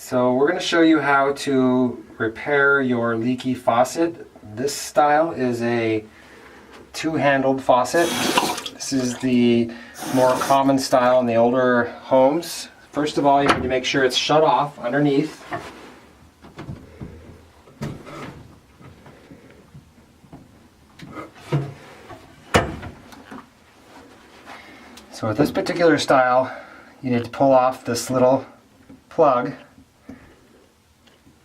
So we're going to show you how to repair your leaky faucet. This style is a two-handled faucet. This is the more common style in the older homes. First of all, you need to make sure it's shut off underneath. So with this particular style, you need to pull off this little plug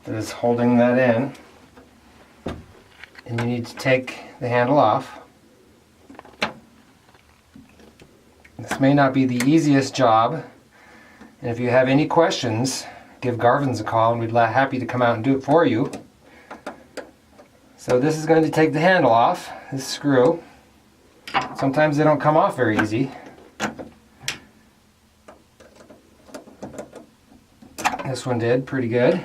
that is holding that in, and you need to take the handle off. This may not be the easiest job, and if you have any questions, give Garvin's a call and we'd be happy to come out and do it for you. So this is going to take the handle off, this screw. Sometimes they don't come off very easy. This one did pretty good.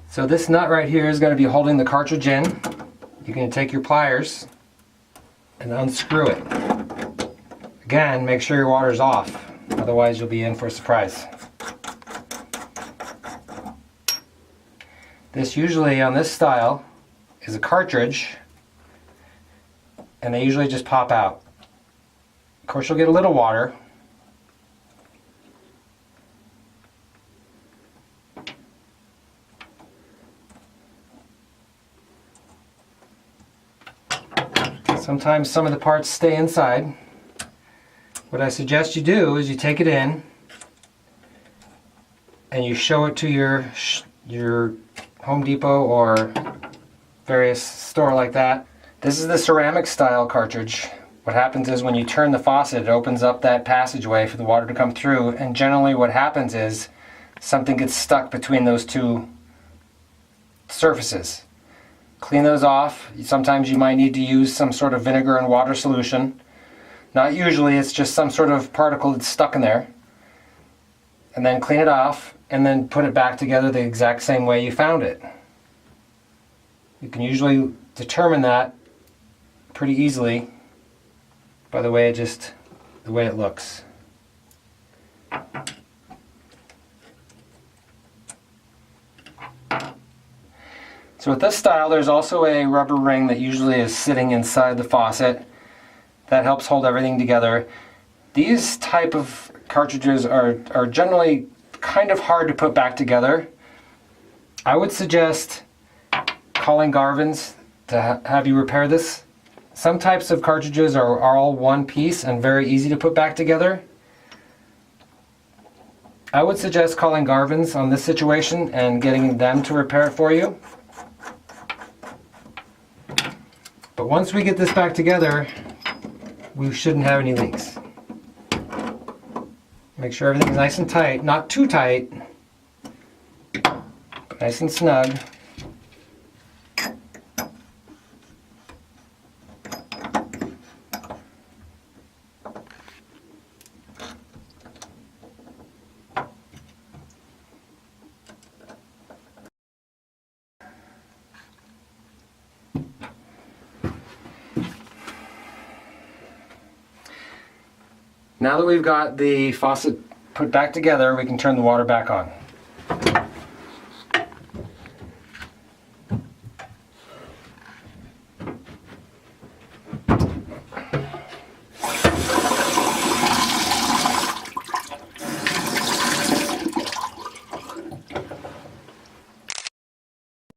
So this nut right here is going to be holding the cartridge in. You're going to take your pliers and unscrew it. Again, make sure your water's off, otherwise you'll be in for a surprise. This usually, on this style, is a cartridge, and they usually just pop out. Of course, you'll get a little water. Sometimes some of the parts stay inside. What I suggest you do is you take it in and you show it to your Home Depot or various store like that. This is the ceramic style cartridge. What happens is when you turn the faucet, it opens up that passageway for the water to come through, and generally what happens is something gets stuck between those two surfaces. Clean those off. Sometimes you might need to use some sort of vinegar and water solution. Not usually, it's just some sort of particle that's stuck in there. And then clean it off and then put it back together the exact same way you found it. You can usually determine that pretty easily by the way it looks. So with this style, there's also a rubber ring that usually is sitting inside the faucet that helps hold everything together. These type of cartridges are generally kind of hard to put back together. I would suggest calling Garvin's to have you repair this. Some types of cartridges are all one piece and very easy to put back together. I would suggest calling Garvin's on this situation and getting them to repair it for you. But once we get this back together, we shouldn't have any leaks. Make sure everything's nice and tight, not too tight, but nice and snug. Now that we've got the faucet put back together, we can turn the water back on.